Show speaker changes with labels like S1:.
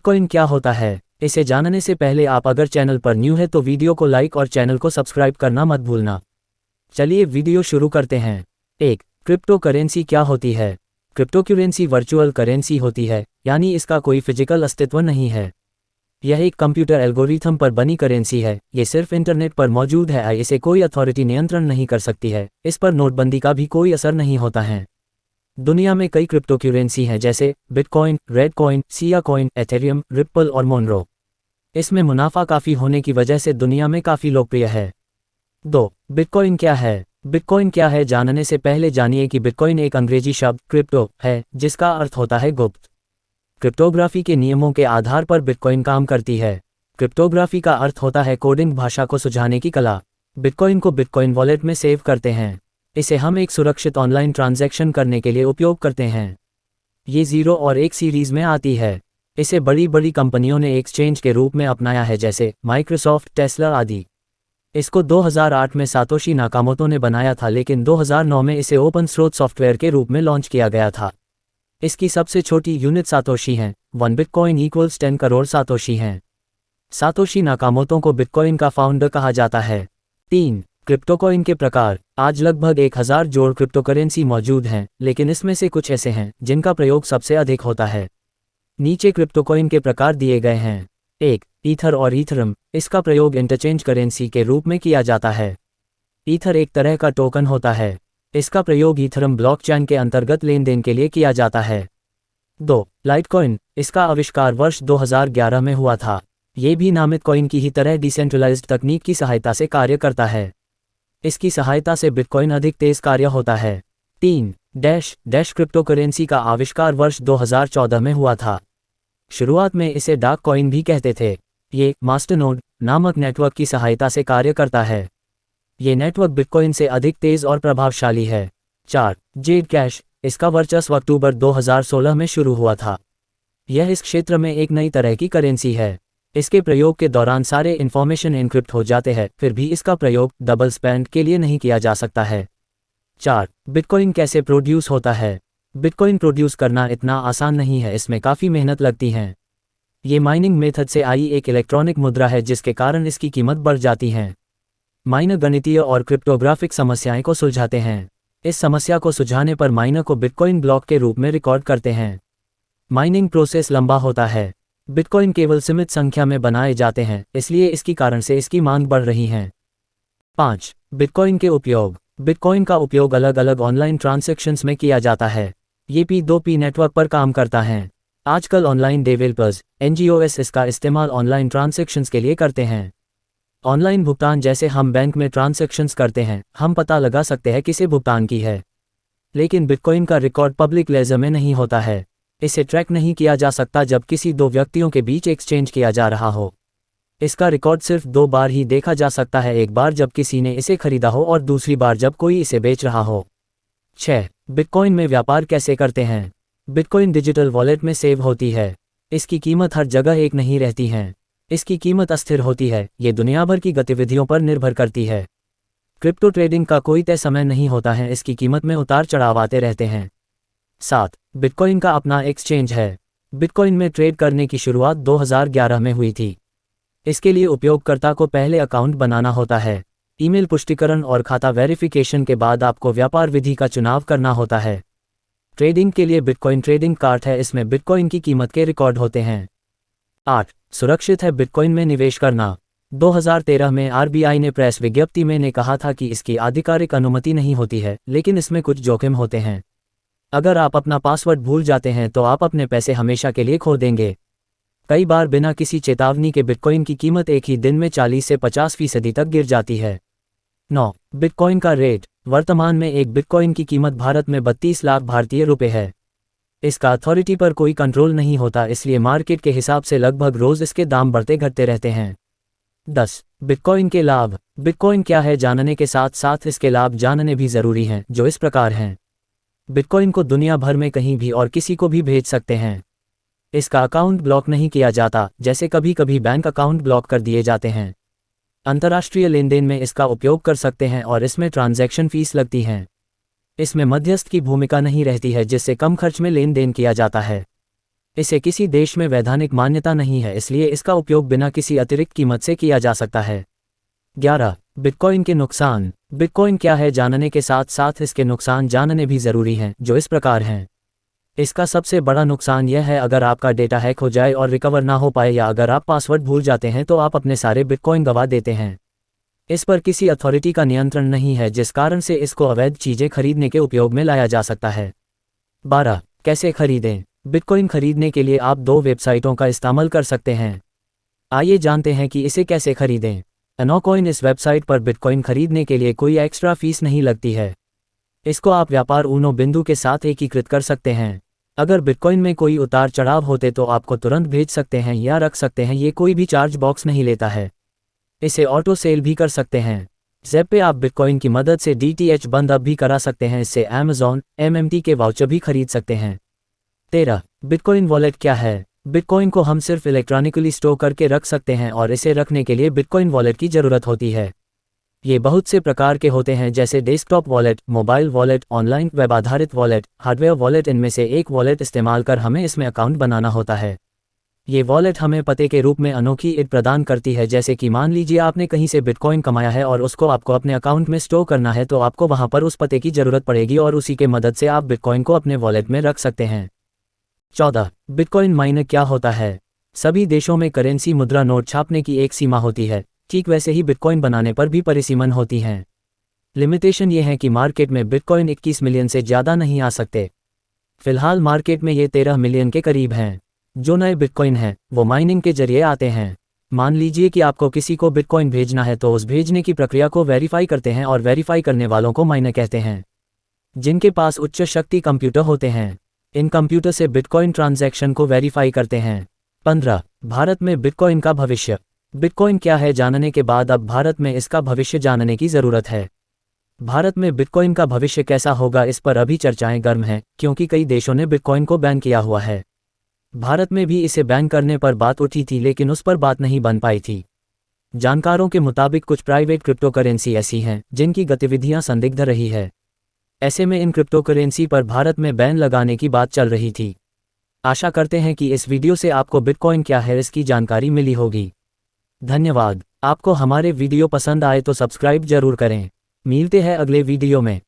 S1: Bitcoin क्या होता है, इसे जानने से पहले आप अगर चैनल पर न्यू है तो वीडियो को लाइक और चैनल को सब्सक्राइब करना मत भूलना। चलिए वीडियो शुरू करते हैं। 1. क्रिप्टो करेंसी क्या होती है? क्रिप्टो करेंसी वर्चुअल करेंसी होती है, यानी इसका कोई फिजिकल अस्तित्व नहीं है। यह एक कंप्यूटर एल्गोरिथम पर बनी करेंसी है। ये सिर्फ इंटरनेट पर मौजूद है। इसे कोई अथॉरिटी नियंत्रण नहीं कर सकती है। इस पर नोटबंदी का भी कोई असर नहीं होता है। दुनिया में कई क्रिप्टो करेंसी हैं जैसे bitcoin, red coin, Siya coin, Ethereum, ripple और मोनरो। इसमें मुनाफा काफ़ी होने की वजह से दुनिया में काफ़ी लोकप्रिय है। 2. बिटकॉइन क्या है? बिटकॉइन क्या है जानने से पहले जानिए कि बिटकॉइन एक अंग्रेजी शब्द क्रिप्टो है, जिसका अर्थ होता है गुप्त। क्रिप्टोग्राफी के नियमों के आधार पर बिटकॉइन काम करती है। क्रिप्टोग्राफी का अर्थ होता है कोडिंग भाषा को सुझाने की कला। बिटकॉइन को बिटकॉइन वॉलेट में सेव करते हैं। इसे हम एक सुरक्षित ऑनलाइन ट्रांजैक्शन करने के लिए उपयोग करते हैं। ये 0 और 1 सीरीज में आती है। इसे बड़ी बड़ी कंपनियों ने एक्सचेंज के रूप में अपनाया है जैसे माइक्रोसॉफ्ट, टेस्ला आदि। इसको 2008 में सातोशी नाकामोटो ने बनाया था, लेकिन 2009 में इसे ओपन स्रोत सॉफ्टवेयर के रूप में लॉन्च किया गया था। इसकी सबसे छोटी यूनिट सातोशी हैं। 1 बिटकॉइन इक्वल्स 10 करोड़ सातोशी हैं। सातोशी नाकामोटो को बिटकॉइन का फाउंडर कहा जाता है। 3. क्रिप्टोकॉइन के प्रकार। आज लगभग 1000 जोड़ क्रिप्टोकरेंसी मौजूद हैं, लेकिन इसमें से कुछ ऐसे हैं जिनका प्रयोग सबसे अधिक होता है। नीचे क्रिप्टोकॉइन के प्रकार दिए गए हैं। 1. ईथर और ईथरम। इसका प्रयोग इंटरचेंज करेंसी के रूप में किया जाता है। ईथर एक तरह का टोकन होता है। इसका प्रयोग ईथरम ब्लॉकचेन के अंतर्गत लेन देन के लिए किया जाता है। 2. लाइटकॉइन। इसका आविष्कार वर्ष 2011 में हुआ था। ये भी नामित कॉइन की ही तरह डिसेंट्रलाइज्ड तकनीक की सहायता से कार्य करता है। इसकी सहायता से बिटकॉइन अधिक तेज कार्य होता है। 3. डैश क्रिप्टोकरेंसी का आविष्कार वर्ष 2014 में हुआ था। शुरुआत में इसे डार्क कॉइन भी कहते थे। ये मास्टरनोड नामक नेटवर्क की सहायता से कार्य करता है। ये नेटवर्क बिटकॉइन से अधिक तेज और प्रभावशाली है। 4. Z cash. इसका वर्चस्व अक्टूबर 2016 में शुरू हुआ था। यह इस क्षेत्र में एक नई तरह की करेंसी है। इसके प्रयोग के दौरान सारे इन्फॉर्मेशन एन्क्रिप्ट हो जाते हैं, फिर भी इसका प्रयोग डबल स्पेंड के लिए नहीं किया जा सकता है। 4. बिटकॉइन कैसे प्रोड्यूस होता है? बिटकॉइन प्रोड्यूस करना इतना आसान नहीं है, इसमें काफ़ी मेहनत लगती है। ये माइनिंग मेथड से आई एक इलेक्ट्रॉनिक मुद्रा है, जिसके कारण इसकी कीमत बढ़ जाती है। माइनर गणितीय और क्रिप्टोग्राफिक समस्याएं को सुलझाते हैं। इस समस्या को सुलझाने पर माइनर को बिटकॉइन ब्लॉक के रूप में रिकॉर्ड करते हैं। माइनिंग प्रोसेस लंबा होता है। बिटकॉइन केवल सीमित संख्या में बनाए जाते हैं, इसलिए इसकी कारण से इसकी मांग बढ़ रही है। 5. बिटकॉइन के उपयोग। बिटकॉइन का उपयोग अलग अलग ऑनलाइन ट्रांजैक्शंस में किया जाता है। ये P2P नेटवर्क पर काम करता है। आजकल ऑनलाइन डेवलपर्स NGOs इसका इस्तेमाल ऑनलाइन ट्रांजैक्शंस के लिए करते हैं। ऑनलाइन भुगतान जैसे हम बैंक में ट्रांजैक्शंस करते हैं, हम पता लगा सकते हैं किसे भुगतान की है। लेकिन बिटकॉइन का रिकॉर्ड पब्लिक लेजर में नहीं होता है। इसे ट्रैक नहीं किया जा सकता जब किसी दो व्यक्तियों के बीच एक्सचेंज किया जा रहा हो। इसका रिकॉर्ड सिर्फ 2 बार ही देखा जा सकता है, एक बार जब किसी ने इसे खरीदा हो और दूसरी बार जब कोई इसे बेच रहा हो। 6. बिटकॉइन में व्यापार कैसे करते हैं? बिटकॉइन डिजिटल वॉलेट में सेव होती है। इसकी कीमत हर जगह एक नहीं रहती है। इसकी कीमत अस्थिर होती है। ये दुनिया भर की गतिविधियों पर निर्भर करती है। क्रिप्टो ट्रेडिंग का कोई तय समय नहीं होता है, इसकी कीमत में उतार चढ़ाव आते रहते हैं। 7. बिटकॉइन का अपना एक्सचेंज है। बिटकॉइन में ट्रेड करने की शुरुआत 2011 में हुई थी। इसके लिए उपयोगकर्ता को पहले अकाउंट बनाना होता है। ईमेल पुष्टिकरण और खाता वेरिफिकेशन के बाद आपको व्यापार विधि का चुनाव करना होता है। ट्रेडिंग के लिए बिटकॉइन ट्रेडिंग कार्ड है, इसमें बिटकॉइन की कीमत के रिकॉर्ड होते हैं। 8. सुरक्षित है बिटकॉइन में निवेश करना। 2013 में RBI ने प्रेस विज्ञप्ति में ने कहा था कि इसकी आधिकारिक अनुमति नहीं होती है, लेकिन इसमें कुछ जोखिम होते हैं। अगर आप अपना पासवर्ड भूल जाते हैं तो आप अपने पैसे हमेशा के लिए खो देंगे। कई बार बिना किसी चेतावनी के बिटकॉइन की कीमत एक ही दिन में 40 से 50% तक गिर जाती है। 9. बिटकॉइन का रेट। वर्तमान में एक बिटकॉइन की कीमत भारत में 32 लाख भारतीय रुपये है। इसका अथॉरिटी पर कोई कंट्रोल नहीं होता, इसलिए मार्केट के हिसाब से लगभग रोज इसके दाम बढ़ते घटते रहते हैं। 10. बिटकॉइन के लाभ। बिटकॉइन क्या है जानने के साथ साथ इसके लाभ जानने भी जरूरी हैं, जो इस प्रकार हैं। बिटकॉइन को दुनिया भर में कहीं भी और किसी को भी भेज सकते हैं। इसका अकाउंट ब्लॉक नहीं किया जाता, जैसे कभी कभी बैंक अकाउंट ब्लॉक कर दिए जाते हैं। अंतर्राष्ट्रीय लेन देन में इसका उपयोग कर सकते हैं और इसमें ट्रांजैक्शन फीस लगती हैं। इसमें मध्यस्थ की भूमिका नहीं रहती है, जिससे कम खर्च में लेन देन किया जाता है। इसे किसी देश में वैधानिक मान्यता नहीं है, इसलिए इसका उपयोग बिना किसी अतिरिक्त कीमत से किया जा सकता है। 11. बिटकॉइन के नुकसान। बिटकॉइन क्या है जानने के साथ साथ इसके नुकसान जानने भी ज़रूरी हैं, जो इस प्रकार हैं। इसका सबसे बड़ा नुकसान यह है अगर आपका डेटा हैक हो जाए और रिकवर ना हो पाए, या अगर आप पासवर्ड भूल जाते हैं तो आप अपने सारे बिटकॉइन गंवा देते हैं। इस पर किसी अथॉरिटी का नियंत्रण नहीं है, जिस कारण से इसको अवैध चीज़ें खरीदने के उपयोग में लाया जा सकता है। 12. कैसे खरीदें। बिटकॉइन खरीदने के लिए आप 2 वेबसाइटों का इस्तेमाल कर सकते हैं। आइए जानते हैं कि इसे कैसे खरीदें। एनोकॉइन। इस वेबसाइट पर बिटकॉइन खरीदने के लिए कोई एक्स्ट्रा फीस नहीं लगती है। इसको आप व्यापार ऊनो बिंदु के साथ एकीकृत कर सकते हैं। अगर बिटकॉइन में कोई उतार चढ़ाव होते तो आपको तुरंत भेज सकते हैं या रख सकते हैं, ये कोई भी चार्ज बॉक्स नहीं लेता है। इसे ऑटो सेल भी कर सकते हैं। ज़ेप पे आप बिटकॉइन की मदद से DTH बंद अब भी करा सकते हैं। इससे Amazon MMT के वाउचर भी खरीद सकते हैं। 13. बिटकॉइन वॉलेट क्या है। बिटकॉइन को हम सिर्फ इलेक्ट्रॉनिकली स्टोर करके रख सकते हैं और इसे रखने के लिए बिटकॉइन वॉलेट की ज़रूरत होती है। ये बहुत से प्रकार के होते हैं, जैसे desktop wallet, mobile wallet, online web आधारित वॉलेट, हार्डवेयर वॉलेट। इनमें से एक वॉलेट इस्तेमाल कर हमें इसमें अकाउंट बनाना होता है। ये वॉलेट हमें पते के रूप में अनोखी ईद प्रदान करती है, जैसे कि मान लीजिए आपने कहीं से बिटकॉइन कमाया है और उसको आपको अपने अकाउंट में स्टोर करना है, तो आपको वहां पर उस पते की ज़रूरत पड़ेगी और उसी के मदद से आप बिटकॉइन को अपने वॉलेट में रख सकते हैं। 14. बिटकॉइन माइनिंग क्या होता है। सभी देशों में करेंसी मुद्रा नोट छापने की एक सीमा होती है, ठीक वैसे ही बिटकॉइन बनाने पर भी परिसीमन होती हैं। लिमिटेशन ये है कि मार्केट में बिटकॉइन 21 मिलियन से ज़्यादा नहीं आ सकते। फिलहाल मार्केट में ये 13 मिलियन के करीब हैं। जो नए बिटकॉइन हैं वो माइनिंग के जरिए आते हैं। मान लीजिए कि आपको किसी को बिटकॉइन भेजना है, तो उस भेजने की प्रक्रिया को वेरीफाई करते हैं और वेरीफाई करने वालों को माइनर कहते हैं, जिनके पास उच्च शक्ति कंप्यूटर होते हैं। इन कंप्यूटर से बिटकॉइन ट्रांजैक्शन को वेरीफाई करते हैं। 15. भारत में बिटकॉइन का भविष्य। बिटकॉइन क्या है जानने के बाद अब भारत में इसका भविष्य जानने की ज़रूरत है। भारत में बिटकॉइन का भविष्य कैसा होगा, इस पर अभी चर्चाएं गर्म हैं, क्योंकि कई देशों ने बिटकॉइन को बैन किया हुआ है। भारत में भी इसे बैन करने पर बात उठी थी, लेकिन उस पर बात नहीं बन पाई थी। जानकारों के मुताबिक कुछ प्राइवेट क्रिप्टो करेंसी ऐसी हैं जिनकी गतिविधियां संदिग्ध रही है। ऐसे में इन क्रिप्टो करेंसी पर भारत में बैन लगाने की बात चल रही थी। आशा करते हैं कि इस वीडियो से आपको बिटकॉइन क्या है इसकी जानकारी मिली होगी। धन्यवाद। आपको हमारे वीडियो पसंद आए तो सब्सक्राइब जरूर करें। मिलते हैं अगले वीडियो में।